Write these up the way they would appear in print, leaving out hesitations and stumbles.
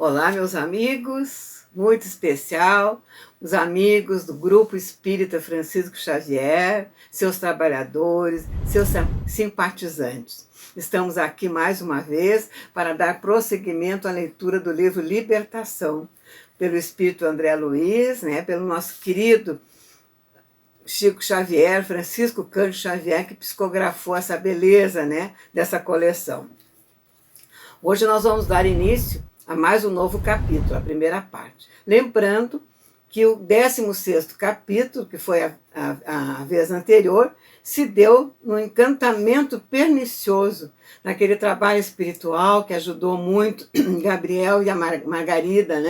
Olá, meus amigos, muito especial, os amigos do Grupo Espírita Francisco Xavier, seus trabalhadores, seus simpatizantes. Estamos aqui mais uma vez para dar prosseguimento à leitura do livro Libertação, pelo Espírito André Luiz, pelo nosso querido Chico Xavier, Francisco Cândido Xavier, que psicografou essa beleza, dessa coleção. Hoje nós vamos dar início a mais um novo capítulo, a primeira parte. Lembrando que o 16º capítulo, que foi a vez anterior, se deu no encantamento pernicioso, naquele trabalho espiritual que ajudou muito Gabriel e a Margarida,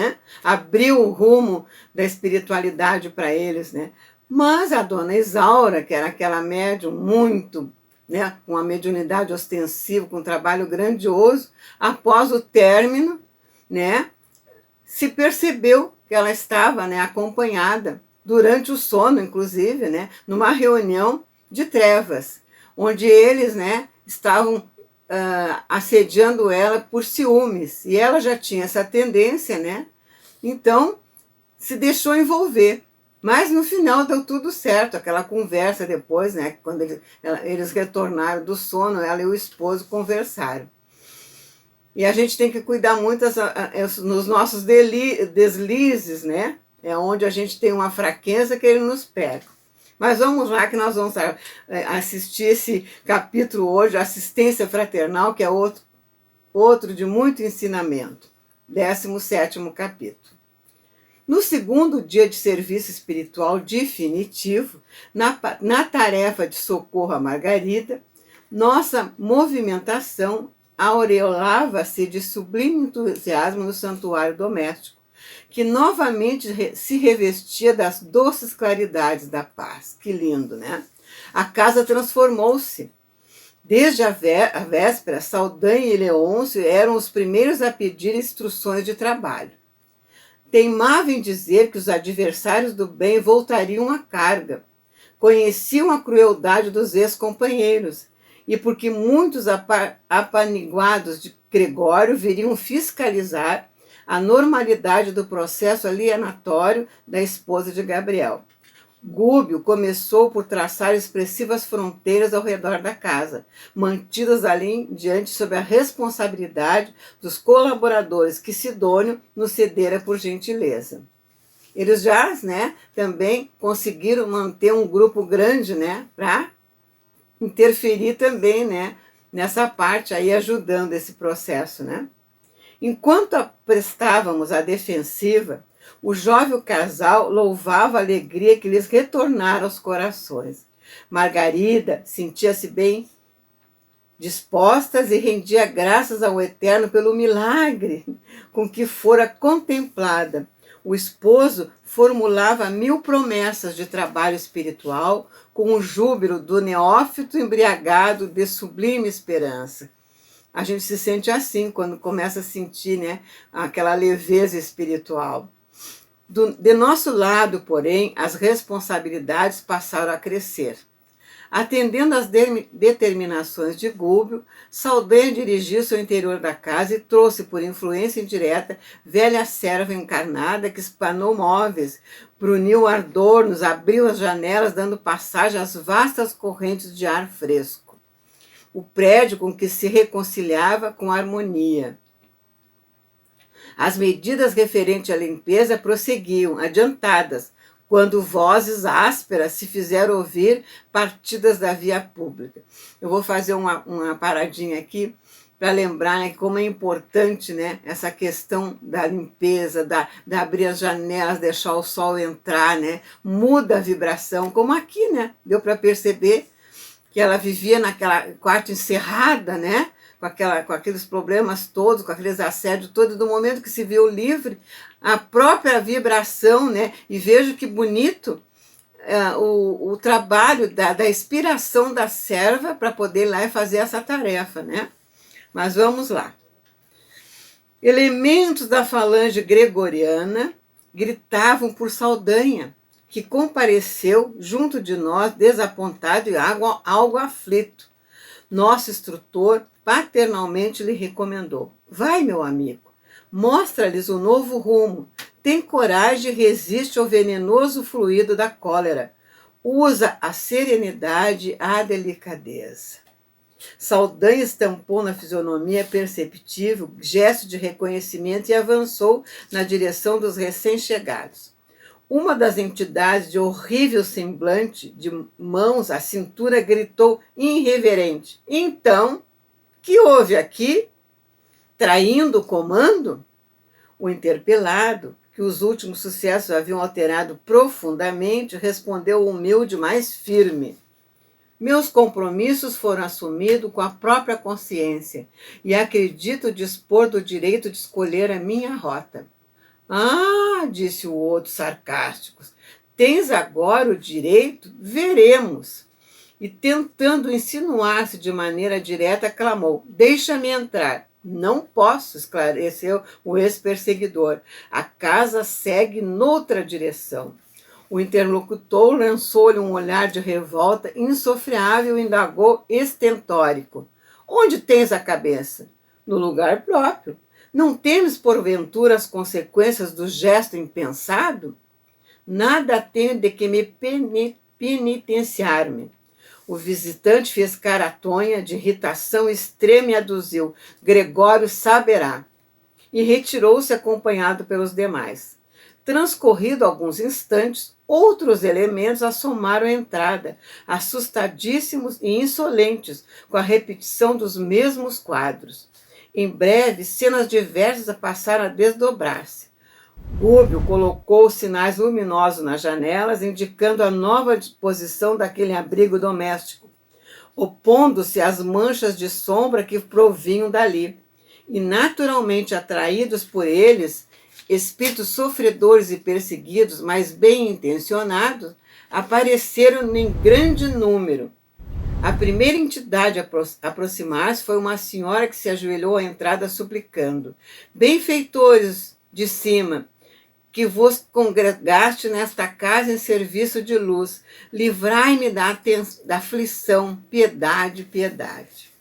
abriu o rumo da espiritualidade para eles, Mas a dona Isaura, que era aquela médium muito, com uma mediunidade ostensiva, com um trabalho grandioso, após o término, se percebeu que ela estava acompanhada, durante o sono, inclusive, numa reunião de trevas, onde eles estavam assediando ela por ciúmes, e ela já tinha essa tendência, então se deixou envolver. Mas no final deu tudo certo, aquela conversa depois, quando eles retornaram do sono, ela e o esposo conversaram. E a gente tem que cuidar muito nos nossos deslizes, É onde a gente tem uma fraqueza que ele nos pega. Mas vamos lá que nós vamos assistir esse capítulo hoje, Assistência Fraternal, que é outro de muito ensinamento. 17º capítulo. No segundo dia de serviço espiritual definitivo, na tarefa de socorro a Margarida, nossa movimentação aureolava-se de sublime entusiasmo no santuário doméstico, que novamente se revestia das doces claridades da paz. Que lindo, A casa transformou-se. Desde a véspera, Saldanha e Leôncio eram os primeiros a pedir instruções de trabalho. Teimavam em dizer que os adversários do bem voltariam à carga. Conheciam a crueldade dos ex-companheiros, e porque muitos apaniguados de Gregório viriam fiscalizar a normalidade do processo alienatório da esposa de Gabriel. Gúbio começou por traçar expressivas fronteiras ao redor da casa, mantidas ali em diante sob a responsabilidade dos colaboradores que Sidônio nos cedera por gentileza. Eles já, também conseguiram manter um grupo grande, para interferir também, nessa parte aí, ajudando esse processo, Enquanto prestávamos a defensiva, o jovem casal louvava a alegria que lhes retornara aos corações. Margarida sentia-se bem dispostas e rendia graças ao Eterno pelo milagre com que fora contemplada. O esposo formulava 1000 promessas de trabalho espiritual com o júbilo do neófito embriagado de sublime esperança. A gente se sente assim quando começa a sentir, aquela leveza espiritual. De nosso lado, porém, as responsabilidades passaram a crescer. Atendendo às determinações de Gúbio, Saldanha dirigiu-se ao interior da casa e trouxe, por influência indireta, velha serva encarnada que espanou móveis, bruniu adornos, abriu as janelas, dando passagem às vastas correntes de ar fresco. O prédio com que se reconciliava com a harmonia. As medidas referentes à limpeza prosseguiam, adiantadas, quando vozes ásperas se fizeram ouvir partidas da via pública. Eu vou fazer uma paradinha aqui para lembrar como é importante essa questão da limpeza, da abrir as janelas, deixar o sol entrar, muda a vibração, como aqui, deu para perceber que ela vivia naquela quarto encerrada, com aqueles problemas todos, com aqueles assédios todos, do momento que se viu livre, a própria vibração, e vejo que bonito o trabalho da inspiração da serva para poder ir lá e fazer essa tarefa, Mas vamos lá. Elementos da falange gregoriana gritavam por Saldanha, que compareceu junto de nós desapontado e algo aflito. Nosso instrutor paternalmente lhe recomendou: vai, meu amigo, Mostra-lhes um novo rumo. Tem coragem e resiste ao venenoso fluido da cólera. Usa a serenidade, a delicadeza. Saldanha estampou na fisionomia perceptível gesto de reconhecimento e avançou na direção dos recém-chegados. Uma das entidades de horrível semblante, de mãos à cintura, gritou irreverente: Então, que houve aqui? Traindo o comando? O interpelado, que os últimos sucessos haviam alterado profundamente, respondeu humilde, mais firme: Meus compromissos foram assumidos com a própria consciência e acredito dispor do direito de escolher a minha rota. Ah, disse o outro sarcástico, tens agora o direito? Veremos. E tentando insinuar-se de maneira direta, clamou: Deixa-me entrar. Não posso, esclareceu o ex-perseguidor. A casa segue noutra direção. O interlocutor lançou-lhe um olhar de revolta insofreável e indagou estentórico: Onde tens a cabeça? No lugar próprio. Não temes, porventura, as consequências do gesto impensado? Nada tenho de que me penitenciar-me. O visitante fez cara tonha, de irritação extrema, e aduziu: Gregório saberá. E retirou-se acompanhado pelos demais. Transcorrido alguns instantes, outros elementos assomaram a entrada, assustadíssimos e insolentes, com a repetição dos mesmos quadros. Em breve, cenas diversas passaram a desdobrar-se. Gúbio colocou sinais luminosos nas janelas, indicando a nova disposição daquele abrigo doméstico, opondo-se às manchas de sombra que provinham dali. E, naturalmente atraídos por eles, espíritos sofredores e perseguidos, mas bem intencionados, apareceram em grande número. A primeira entidade a aproximar-se foi uma senhora que se ajoelhou à entrada suplicando: Benfeitores de cima, que vos congregaste nesta casa em serviço de luz, livrai-me da aflição, piedade, piedade.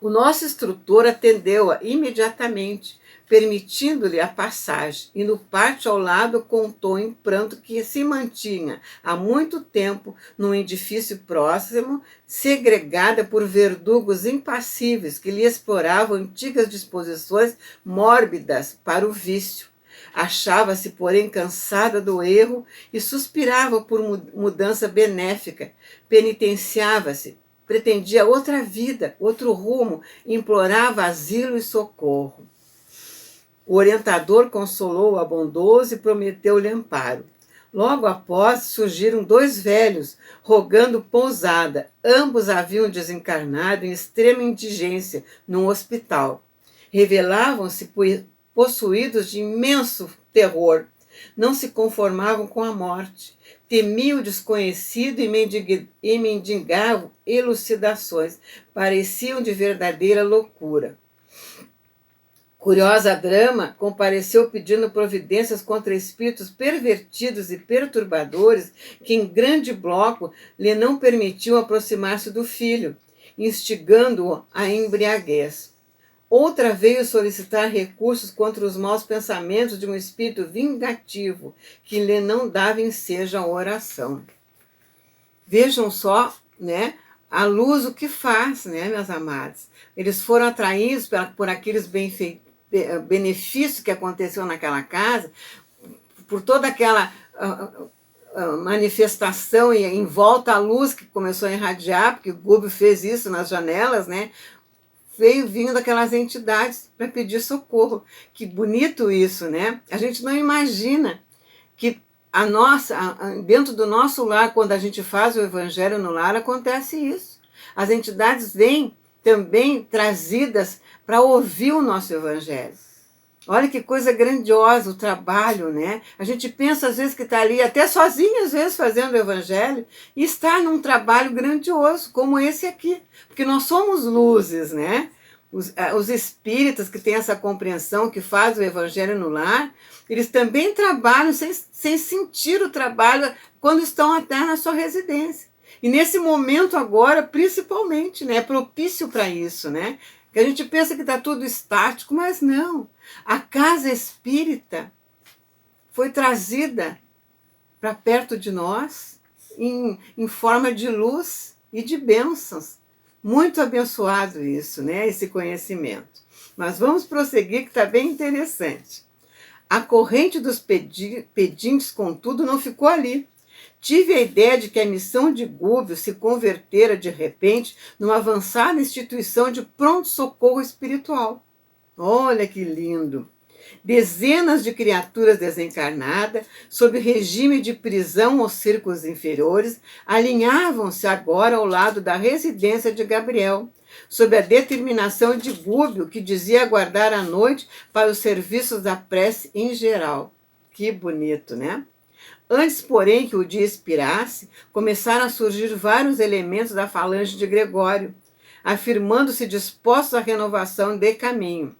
O nosso instrutor atendeu-a imediatamente, permitindo-lhe a passagem, e no pátio ao lado contou em pranto que se mantinha há muito tempo num edifício próximo, segregada por verdugos impassíveis que lhe exploravam antigas disposições mórbidas para o vício. Achava-se, porém, cansada do erro e suspirava por mudança benéfica, penitenciava-se, pretendia outra vida, outro rumo, implorava asilo e socorro. O orientador consolou-a bondoso e prometeu-lhe amparo. Logo após, surgiram dois velhos, rogando pousada. Ambos haviam desencarnado em extrema indigência num hospital. Revelavam-se possuídos de imenso terror. Não se conformavam com a morte. Temiam o desconhecido e mendigavam elucidações. Pareciam de verdadeira loucura. Curiosa Drama compareceu pedindo providências contra espíritos pervertidos e perturbadores que, em grande bloco, lhe não permitiam aproximar-se do filho, instigando-o à embriaguez. Outra veio solicitar recursos contra os maus pensamentos de um espírito vingativo, que lhe não dava ensejo à oração. Vejam só, né, a luz o que faz, né, meus amados? Eles foram atraídos por aqueles benefícios que aconteceu naquela casa, por toda aquela manifestação e em volta a luz que começou a irradiar, porque o Gúbio fez isso nas janelas, né? Veio vindo aquelas entidades para pedir socorro. Que bonito isso, né? A gente não imagina que dentro do nosso lar, quando a gente faz o evangelho no lar, acontece isso. As entidades vêm também trazidas para ouvir o nosso evangelho. Olha que coisa grandiosa o trabalho, né? A gente pensa às vezes que está ali, até sozinho às vezes, fazendo o evangelho, e está num trabalho grandioso, como esse aqui. Porque nós somos luzes, né? Os espíritas que têm essa compreensão, que fazem o evangelho no lar, eles também trabalham sem sentir o trabalho quando estão até na sua residência. E nesse momento agora, principalmente, né, é propício para isso, né? Que a gente pensa que está tudo estático, mas não. A casa espírita foi trazida para perto de nós em forma de luz e de bênçãos. Muito abençoado isso, né? Esse conhecimento. Mas vamos prosseguir, que está bem interessante. A corrente dos pedintes, contudo, não ficou ali. Tive a ideia de que a missão de Gubbio se convertera, de repente, numa avançada instituição de pronto-socorro espiritual. Olha que lindo! Dezenas de criaturas desencarnadas, sob regime de prisão aos círculos inferiores, alinhavam-se agora ao lado da residência de Gabriel, sob a determinação de Gubbio, que dizia aguardar a noite para os serviços da prece em geral. Que bonito, né? Antes, porém, que o dia expirasse, começaram a surgir vários elementos da falange de Gregório, afirmando-se dispostos à renovação de caminho.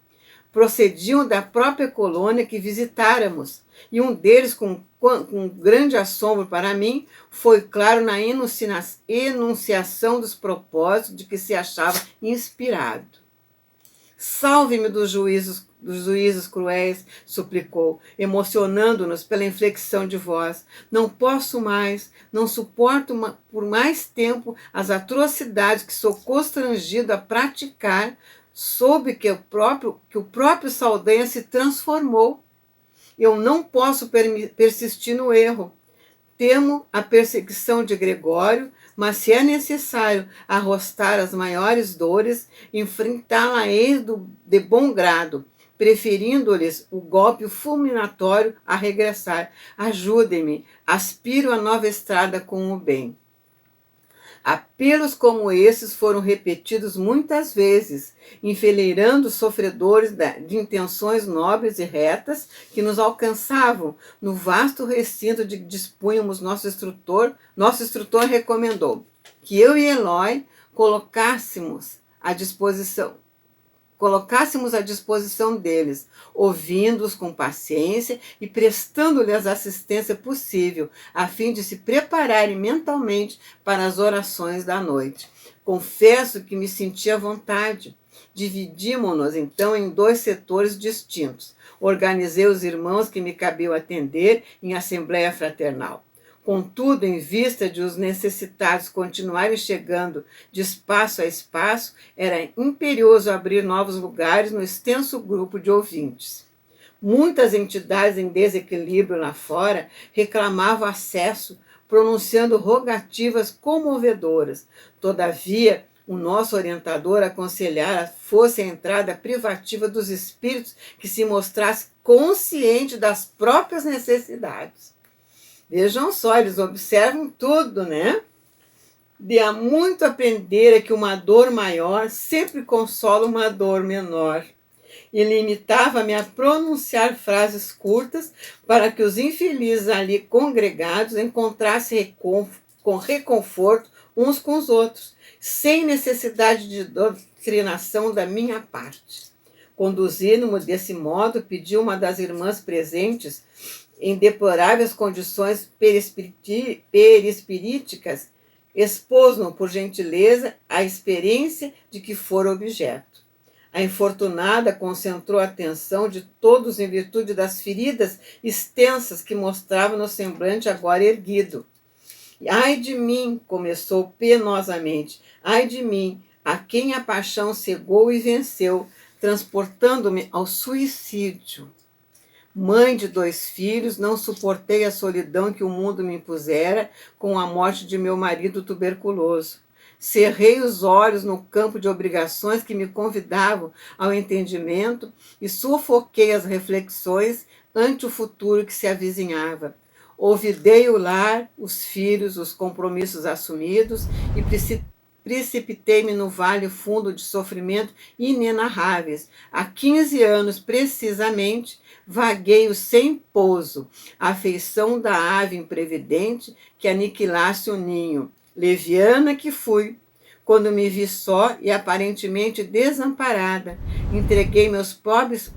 Procediam da própria colônia que visitáramos, e um deles, com grande assombro para mim, foi claro na enunciação dos propósitos de que se achava inspirado. Salve-me dos juízos cruéis, suplicou, emocionando-nos pela inflexão de voz. Não posso mais, não suporto por mais tempo as atrocidades que sou constrangido a praticar, soube que o próprio Saldanha se transformou. Eu não posso persistir no erro. Temo a perseguição de Gregório, mas se é necessário arrostar as maiores dores, enfrentá-la-eis de bom grado, preferindo-lhes o golpe fulminatório a regressar. Ajudem-me, aspiro a nova estrada com o bem. Apelos como esses foram repetidos muitas vezes, enfileirando os sofredores de intenções nobres e retas que nos alcançavam no vasto recinto de que dispunhamos. Nosso instrutor recomendou que eu e Eloy colocássemos à disposição deles, ouvindo-os com paciência e prestando-lhes a assistência possível, a fim de se prepararem mentalmente para as orações da noite. Confesso que me senti à vontade. Dividimos-nos, então, em 2 setores distintos. Organizei os irmãos que me cabiam atender em assembleia fraternal. Contudo, em vista de os necessitados continuarem chegando de espaço a espaço, era imperioso abrir novos lugares no extenso grupo de ouvintes. Muitas entidades em desequilíbrio lá fora reclamavam acesso, pronunciando rogativas comovedoras. Todavia, o nosso orientador aconselhara fosse a entrada privativa dos espíritos que se mostrasse consciente das próprias necessidades. Vejam só, eles observam tudo, né? De há muito aprender é que uma dor maior sempre consola uma dor menor. E limitava-me a pronunciar frases curtas para que os infelizes ali congregados encontrassem reconforto uns com os outros, sem necessidade de doutrinação da minha parte. Conduzindo-me desse modo, pedi uma das irmãs presentes, em deploráveis condições perispiríticas, expôs-nos, por gentileza, a experiência de que fora objeto. A infortunada concentrou a atenção de todos em virtude das feridas extensas que mostrava no semblante agora erguido. Ai de mim, começou penosamente, ai de mim, a quem a paixão cegou e venceu, transportando-me ao suicídio. Mãe de 2 filhos, não suportei a solidão que o mundo me impusera com a morte de meu marido tuberculoso. Cerrei os olhos no campo de obrigações que me convidavam ao entendimento e sufoquei as reflexões ante o futuro que se avizinhava. Olvidei o lar, os filhos, os compromissos assumidos e precipitei-me no vale fundo de sofrimento inenarráveis. Há 15 anos, precisamente, vagueio sem pouso, a afeição da ave imprevidente que aniquilasse o ninho. Leviana que fui, quando me vi só e aparentemente desamparada, entreguei meus pobres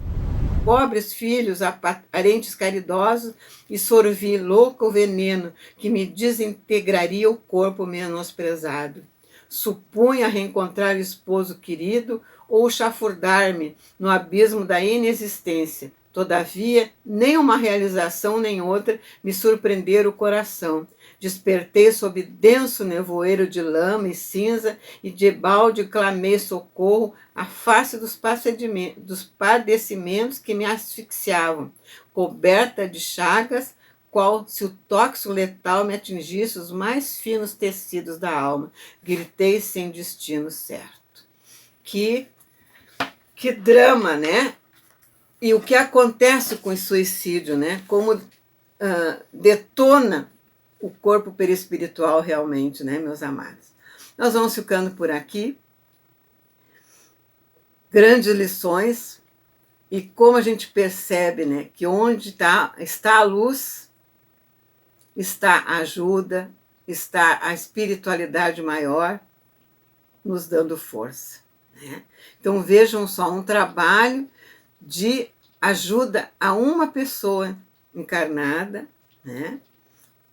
filhos a parentes caridosos e sorvi louco o veneno que me desintegraria o corpo menosprezado. Supunha reencontrar o esposo querido ou chafurdar-me no abismo da inexistência. Todavia, nem uma realização nem outra me surpreenderam o coração. Despertei sob denso nevoeiro de lama e cinza e de balde clamei socorro à face dos padecimentos que me asfixiavam, coberta de chagas, qual se o tóxico letal me atingisse os mais finos tecidos da alma. Gritei sem destino certo. Que drama, né? E o que acontece com o suicídio, né? Como detona o corpo perispiritual realmente, né, meus amados? Nós vamos ficando por aqui. Grandes lições. E como a gente percebe, né, que onde está a luz, está a ajuda, está a espiritualidade maior nos dando força, né? Então vejam só, um trabalho de ajuda a uma pessoa encarnada, né?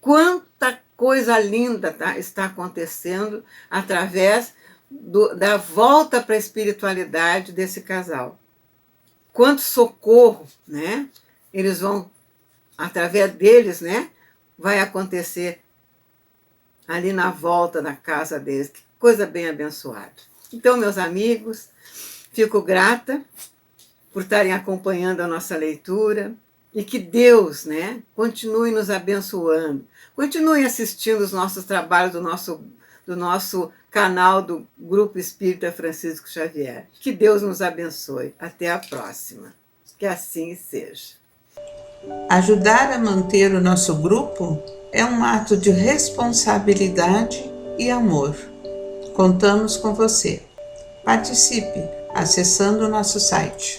Quanta coisa linda está acontecendo através da volta para a espiritualidade desse casal. Quanto socorro, né? Eles vão, através deles, né? Vai acontecer ali na volta da casa deles. Que coisa bem abençoada. Então, meus amigos, fico grata por estarem acompanhando a nossa leitura e que Deus, né, continue nos abençoando. Continue assistindo os nossos trabalhos do nosso canal do Grupo Espírita Francisco Xavier. Que Deus nos abençoe. Até a próxima. Que assim seja. Ajudar a manter o nosso grupo é um ato de responsabilidade e amor. Contamos com você. Participe acessando o nosso site.